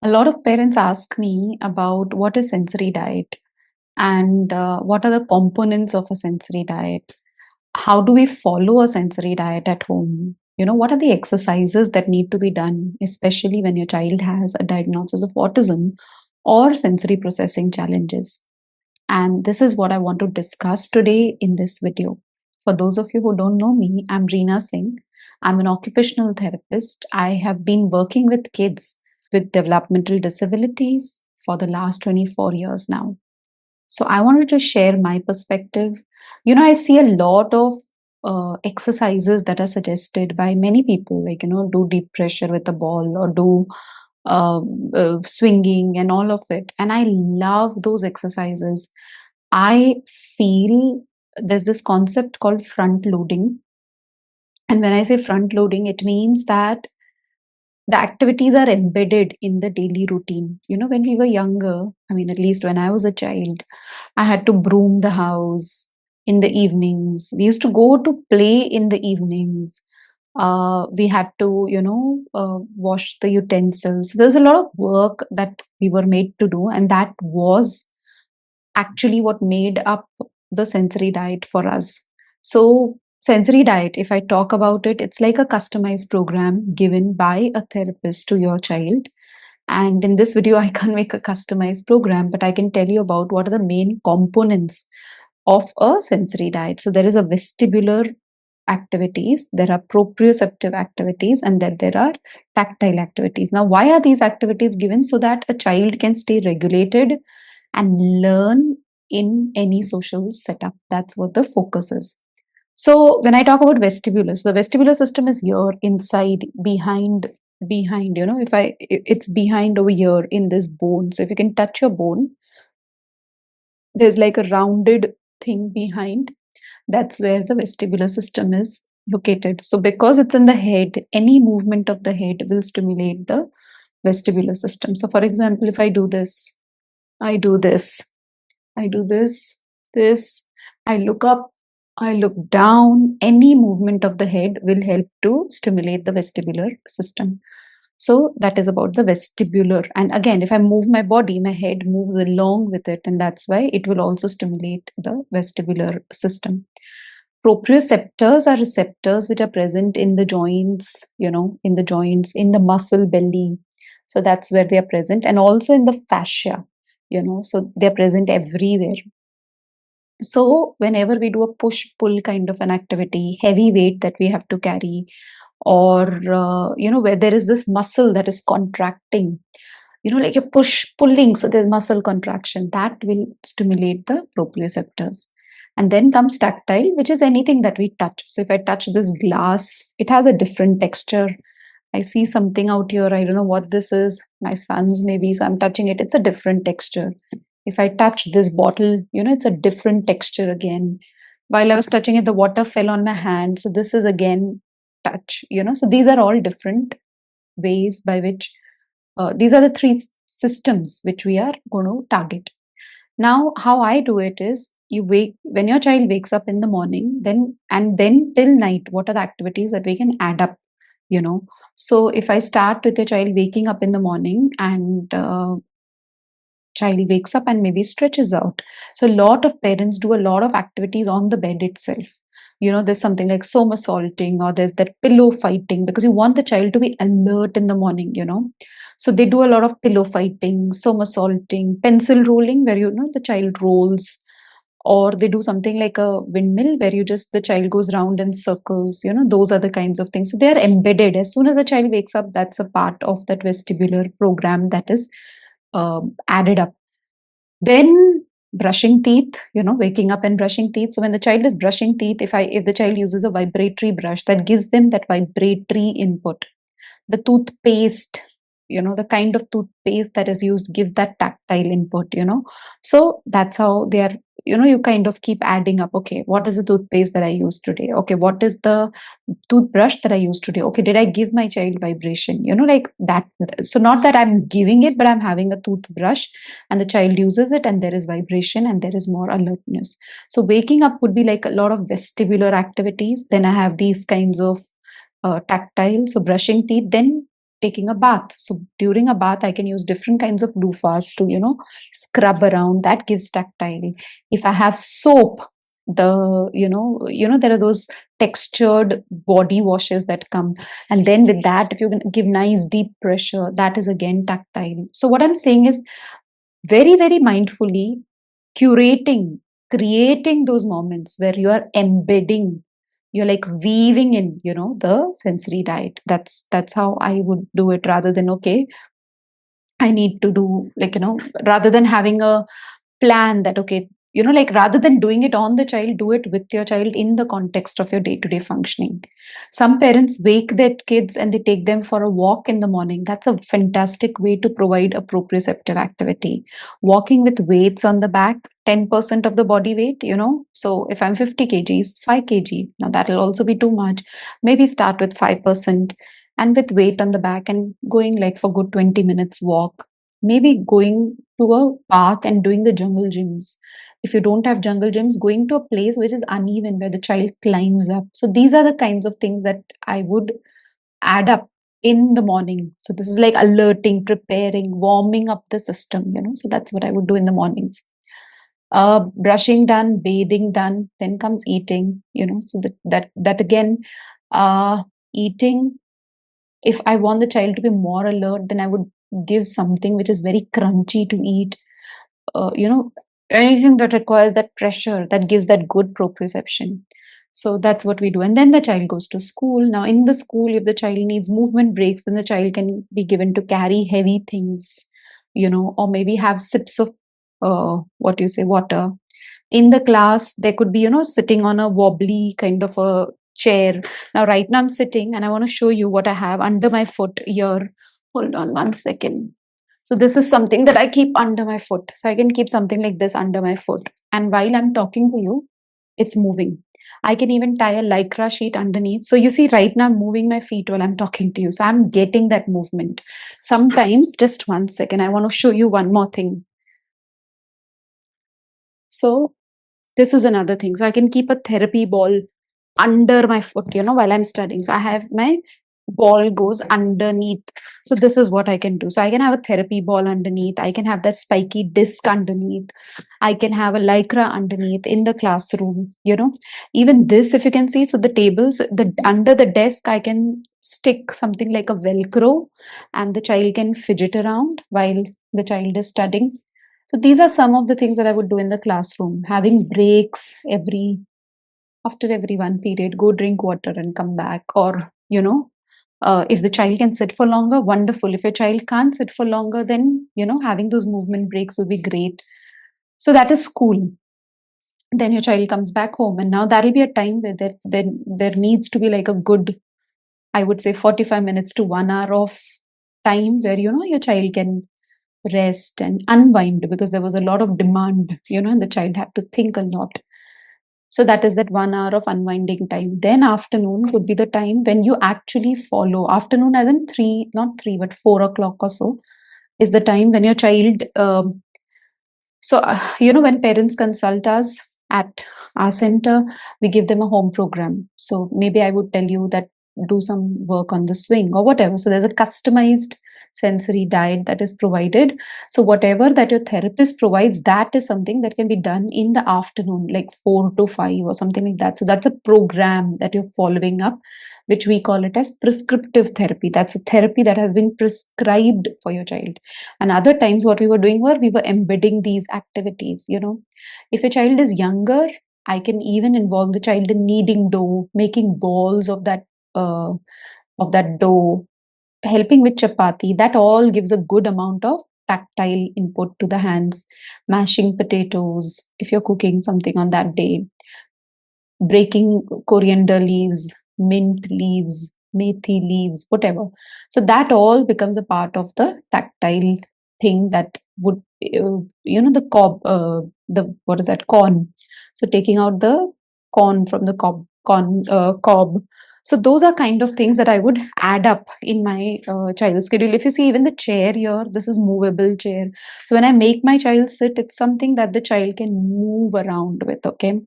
A lot of parents ask me about what is sensory diet and what are the components of a sensory diet. How do we follow a sensory diet at home? What are the exercises that need to be done, especially when your child has a diagnosis of autism or sensory processing challenges? And this is what I want to discuss today in this video. For those of you who don't know me, I'm Reena Singh. I'm an occupational therapist. I have been working with kids with developmental disabilities for the last 24 years now. So I wanted to share my perspective. I see a lot of exercises that are suggested by many people, like, do deep pressure with a ball or do swinging and all of it. And I love those exercises. I feel there's this concept called front loading. And when I say front loading, it means that the activities are embedded in the daily routine. When we were younger, I mean, at least when I was a child, I had to broom the house in the evenings. We used to go to play in the evenings. We had to, wash the utensils. So there's a lot of work that we were made to do, and that was actually what made up the sensory diet for us. So, sensory diet, if I talk about it, it's like a customized program given by a therapist to your child. And in this video, I can't make a customized program, but I can tell you about what are the main components of a sensory diet. So, there is a vestibular activities, there are proprioceptive activities, and then there are tactile activities. Now, why are these activities given? So that a child can stay regulated and learn in any social setup. That's what the focus is. So when I talk about vestibular, so the vestibular system is here inside, behind, if it's behind over here in this bone. So if you can touch your bone, there's like a rounded thing behind. That's where the vestibular system is located. So because it's in the head, any movement of the head will stimulate the vestibular system. So for example, if I do this, I do this, I do this, I look up, I look down. Any movement of the head will help to stimulate the vestibular system. So that is about the vestibular. And again, if I move my body, my head moves along with it. And that's why it will also stimulate the vestibular system. Proprioceptors are receptors which are present in the joints, in the muscle belly. So that's where they are present. And also in the fascia, so they're present everywhere. So whenever we do a push pull kind of an activity, heavy weight that we have to carry, or where there is this muscle that is contracting, like a push pulling, so there's muscle contraction, that will stimulate the proprioceptors. And then comes tactile, which is anything that we touch. So if I touch this glass, it has a different texture. I see something out here, I don't know what this is, my son's maybe, so I'm touching it, it's a different texture. If I touch this bottle, it's a different texture again. While I was touching it, the water fell on my hand, so this is again touch. So these are all different ways by which these are the three systems which we are going to target. Now, how I do it is, you wake when your child wakes up in the morning, then till night, what are the activities that we can add up? So if I start with your child waking up in the morning, and child wakes up and maybe stretches out. So a lot of parents do a lot of activities on the bed itself. There's something like somersaulting, or there's that pillow fighting, because you want the child to be alert in the morning. So they do a lot of pillow fighting, somersaulting, pencil rolling, where the child rolls, or they do something like a windmill, where the child goes round in circles. Those are the kinds of things. So they are embedded as soon as the child wakes up. That's a part of that vestibular program that is added up. Then brushing teeth, waking up and brushing teeth. So when the child is brushing teeth, if the child uses a vibratory brush, that gives them that vibratory input. The toothpaste, the kind of toothpaste that is used gives that tactile input. So that's how they are, you kind of keep adding up. Okay, what is the toothpaste that I used today? Okay, what is the toothbrush that I used today? Okay, did I give my child vibration? Like that. So not that I'm giving it, but I'm having a toothbrush and the child uses it and there is vibration and there is more alertness. So waking up would be like a lot of vestibular activities. Then I have these kinds of tactile, so brushing teeth. Then taking a bath. So during a bath, I can use different kinds of loofahs to, scrub around. That gives tactile. If I have soap, there are those textured body washes that come. And then with that, if you can give nice deep pressure, that is again tactile. So what I'm saying is very, very mindfully curating, creating those moments where you are embedding, you're like weaving in, the sensory diet. That's how I would do it, rather than, okay, I need to do, like, rather than having a plan that, okay, like, rather than doing it on the child, do it with your child in the context of your day to day functioning. Some parents wake their kids and they take them for a walk in the morning. That's a fantastic way to provide a proprioceptive activity. Walking with weights on the back, 10% of the body weight, so if I'm 50 kgs, 5 kg, now that'll also be too much. Maybe start with 5% and with weight on the back, and going like for good 20 minutes walk. Maybe going to a park and doing the jungle gyms. If you don't have jungle gyms, going to a place which is uneven where the child climbs up. So these are the kinds of things that I would add up in the morning. So this is like alerting, preparing, warming up the system, So that's what I would do in the mornings. Brushing done, bathing done, then comes eating, So that again, eating, if I want the child to be more alert, then I would give something which is very crunchy to eat. uh, you know Anything that requires that pressure, that gives that good proprioception. So that's what we do. And then the child goes to school. Now in the school, if the child needs movement breaks, then the child can be given to carry heavy things, or maybe have sips of what do you say, water. In the class, there could be, sitting on a wobbly kind of a chair. Now right now I'm sitting and I want to show you what I have under my foot here. Hold on 1 second. So this is something that I keep under my foot. So I can keep something like this under my foot. And while I'm talking to you, it's moving. I can even tie a lycra sheet underneath. So you see, right now I'm moving my feet while I'm talking to you. So I'm getting that movement. Sometimes, just 1 second, I want to show you one more thing. So this is another thing. So I can keep a therapy ball under my foot, while I'm studying. So I have my ball goes underneath. So this is what I can do. So I can have a therapy ball underneath. I can have that spiky disc underneath. I can have a lycra underneath in the classroom, Even this, if you can see, so the tables, the under the desk, I can stick something like a Velcro, and the child can fidget around while the child is studying. So these are some of the things that I would do in the classroom. Having breaks after every one period, go drink water and come back. Or, if the child can sit for longer, wonderful. If your child can't sit for longer, then, having those movement breaks would be great. So that is school. Then your child comes back home, and now that'll be a time where there needs to be like a good, I would say, 45 minutes to 1 hour of time where, your child can rest and unwind, because there was a lot of demand, and the child had to think a lot. So that is that 1 hour of unwinding time. Then afternoon would be the time when you actually follow. Afternoon, as in three, not three, but 4 o'clock or so, is the time when your child. When parents consult us at our center, we give them a home program. So maybe I would tell you that do some work on the swing or whatever. So there's a customized sensory diet that is provided. So whatever that your therapist provides, that is something that can be done in the afternoon, like 4 to 5 or something like that. So that's a program that you're following up, which we call it as prescriptive therapy. That's a therapy that has been prescribed for your child. And other times, what we were doing were we were embedding these activities. If a child is younger, I can even involve the child in kneading dough, making balls uh, of that dough, helping with chapati. That all gives a good amount of tactile input to the hands. Mashing potatoes, if you're cooking something on that day, breaking coriander leaves, mint leaves, methi leaves, whatever. So that all becomes a part of the tactile thing that would, the cob, the what is that, corn. So taking out the corn from the cob. So those are kind of things that I would add up in my child's schedule. If you see, even the chair here, this is movable chair. So when I make my child sit, it's something that the child can move around with. Okay.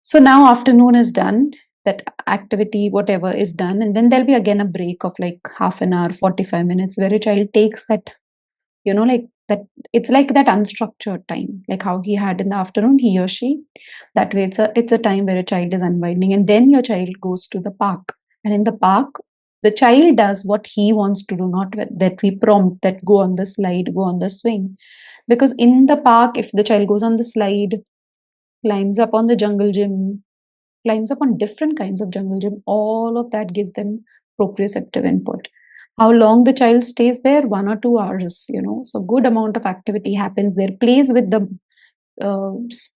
So now afternoon is done. that activity, whatever is done, and then there'll be again a break of like half an hour, 45 minutes, where a child takes that, like that. It's like that unstructured time, like how he had in the afternoon, he or she. That way it's a time where a child is unwinding, and then your child goes to the park. And in the park, the child does what he wants to do, not that we prompt that go on the slide, go on the swing. Because in the park, if the child goes on the slide, climbs up on the jungle gym, climbs up on different kinds of jungle gym, all of that gives them proprioceptive input. How long the child stays there? 1 or 2 hours, so good amount of activity happens there. Plays with the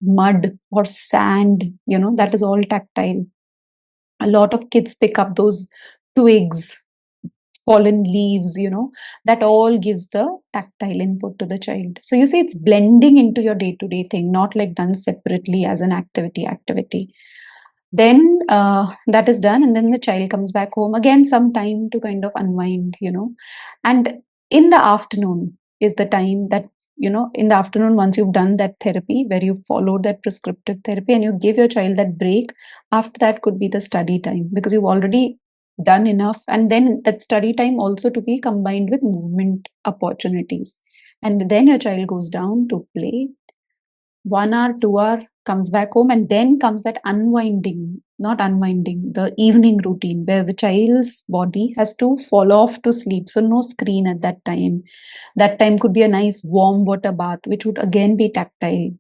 mud or sand, that is all tactile. A lot of kids pick up those twigs, fallen leaves, that all gives the tactile input to the child. So you see, it's blending into your day to day thing, not like done separately as an activity. Then that is done, and then the child comes back home again, some time to kind of unwind, and in the afternoon is the time that, in the afternoon, once you've done that therapy where you followed that prescriptive therapy and you give your child that break, after that could be the study time, because you've already done enough. And then that study time also to be combined with movement opportunities, and then your child goes down to play 1 hour, 2 hour, comes back home, and then comes that unwinding, not unwinding, the evening routine where the child's body has to fall off to sleep. So, no screen at that time. That time could be a nice warm water bath, which would again be tactile.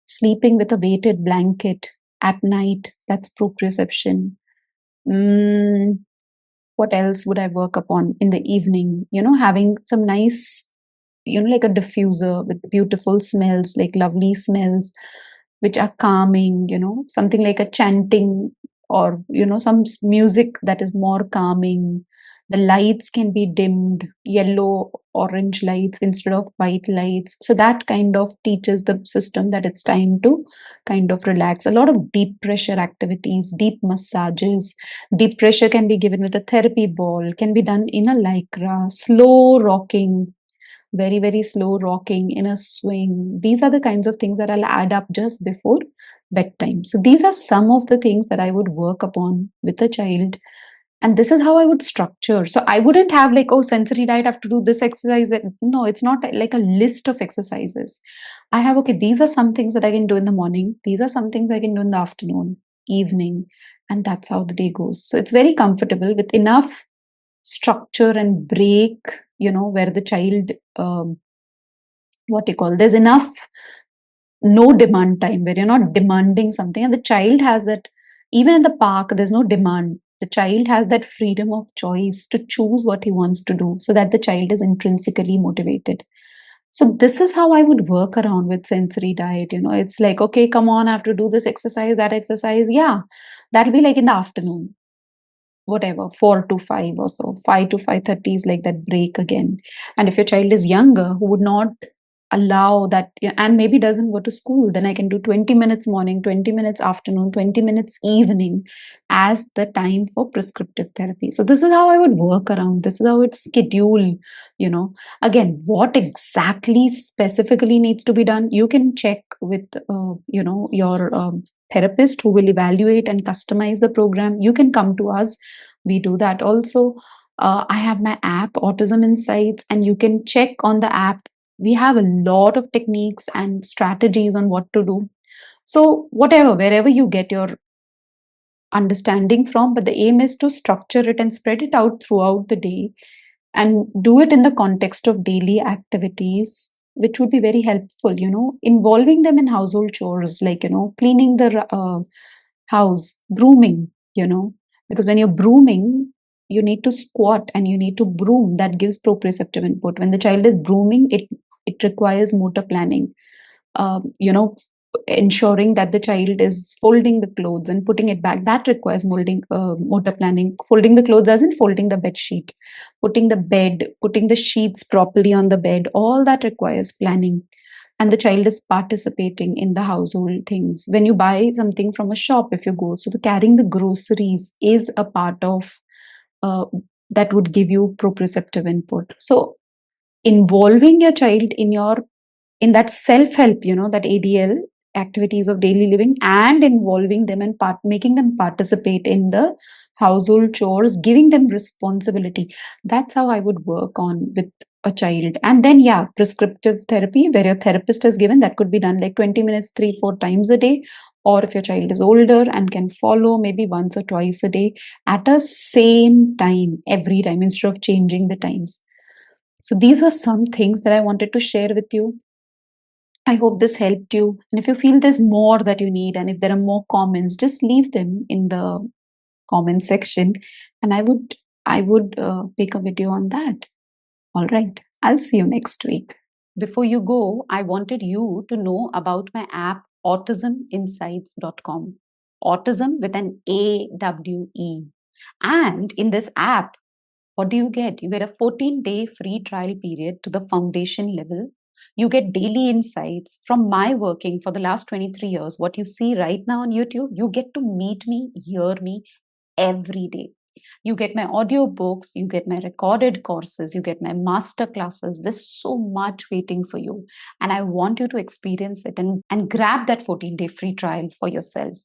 Sleeping with a weighted blanket at night, that's proprioception. Mm, what else would I work upon in the evening? Having some nice, like a diffuser with beautiful smells, like lovely smells, which are calming, something like a chanting, or, some music that is more calming. The lights can be dimmed, yellow, orange lights instead of white lights. So that kind of teaches the system that it's time to kind of relax. A lot of deep pressure activities, deep massages. Deep pressure can be given with a therapy ball, can be done in a lycra, slow rocking, very, very slow rocking in a swing. These are the kinds of things that I'll add up just before bedtime. So these are some of the things that I would work upon with a child. And this is how I would structure. So I wouldn't have like, oh, sensory diet, I have to do this exercise. No, it's not like a list of exercises. I have, okay, these are some things that I can do in the morning. These are some things I can do in the afternoon, evening. And that's how the day goes. So it's very comfortable with enough structure and break, where the child, what you call, there's enough no demand time where you're not demanding something, and the child has that. Even in the park, there's no demand. The child has that freedom of choice to choose what he wants to do, so that the child is intrinsically motivated. So this is how I would work around with sensory diet. It's like, okay, come on, I have to do this exercise, that exercise. Yeah, that'll be like in the afternoon, whatever, 4 to 5 or so. 5 to 5:30 is like that break again. And if your child is younger, who would not allow that, and maybe doesn't go to school, then I can do 20 minutes morning, 20 minutes afternoon, 20 minutes evening as the time for prescriptive therapy. So this is how I would work around. This is how it's schedule. you know Again, what exactly specifically needs to be done, you can check with your therapist, who will evaluate and customize the program. You can come to us, we do that also. I have my app, Autism Insights, and you can check on the app. We have a lot of techniques and strategies on what to do. So whatever, wherever you get your understanding from, but the aim is to structure it and spread it out throughout the day, and do it in the context of daily activities, which would be very helpful. Involving them in household chores, like, cleaning the house, brooming, because when you're brooming, you need to squat and you need to broom. That gives proprioceptive input. When the child is brooming, it requires motor planning. um, you know ensuring that the child is folding the clothes and putting it back, that requires molding motor planning. Folding the clothes as in folding the bed sheet, putting the sheets properly on the bed, all that requires planning. And the child is participating in the household things. When you buy something from a shop, if you go, so the carrying the groceries is a part of uh, that would give you proprioceptive input. So involving your child in that self help, that ADL, activities of daily living and involving them and making them participate in the household chores, giving them responsibility. That's how I would work on with a child. And then, yeah, prescriptive therapy where your therapist has given, that could be done like 20 minutes, 3, 4 times a day. Or if your child is older and can follow, maybe once or twice a day at a same time, every time, instead of changing the times. So these are some things that I wanted to share with you. I hope this helped you. And if you feel there's more that you need, and if there are more comments, just leave them in the comment section, and I would make a video on that. All right. I'll see you next week. Before you go, I wanted you to know about my app, autisminsights.com. Autism with an AWE. And in this app, what do you get? You get a 14-day free trial period to the foundation level. You get daily insights from my working for the last 23 years. What you see right now on YouTube, you get to meet me, hear me every day. You get my audio books, you get my recorded courses, you get my master classes. There's so much waiting for you. And I want you to experience it and grab that 14-day free trial for yourself.